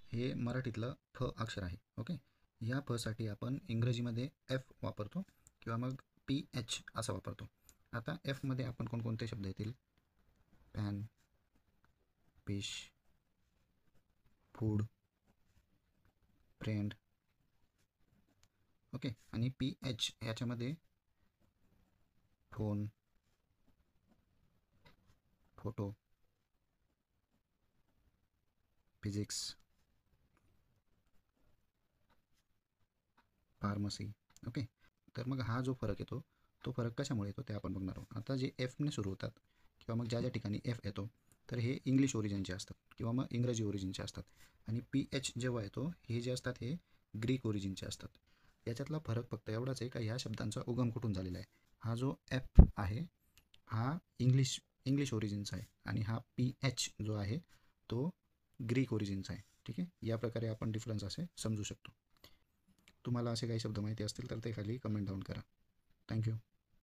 हे मराठीतलं फ अक्षर आहे. ओके, या फसाठी आपण इंग्रजीमध्ये एफ वापरतो किंवा मग PH असा वापरतो. आता एफमध्ये आपण कोणकोणते शब्द येतील? Pan, fish, food, friend. Okay, आणि PH याच्यामध्ये phone, photo, physics, pharmacy. Okay, तर मग हा जो फरक येतो तो फरक कशामुळे येतो ते आपण बघणार आहोत. आता जे एफने सुरू होतात किंवा मग ज्या ज्या ठिकाणी एफ येतो तर हे इंग्लिश ओरिजिनचे असतात किंवा मग इंग्रजी ओरिजिनचे असतात. आणि PH जेव्हा येतो हे जे असतात हे ग्रीक ओरिजिनचे असतात. याच्यातला फरक फक्त एवढाच आहे का ह्या शब्दांचा उगम कुठून झालेला आहे. हा जो एफ आहे हा इंग्लिश ओरिजिनचा आहे आणि हा PH जो आहे तो ग्रीक ओरिजिनचा आहे. ठीक आहे, या प्रकारे आपण डिफरन्स असे समजू शकतो. तुम्हाला असे काही शब्द माहिती असतील तर ते खाली कमेंट डाऊन करा. थँक्यू.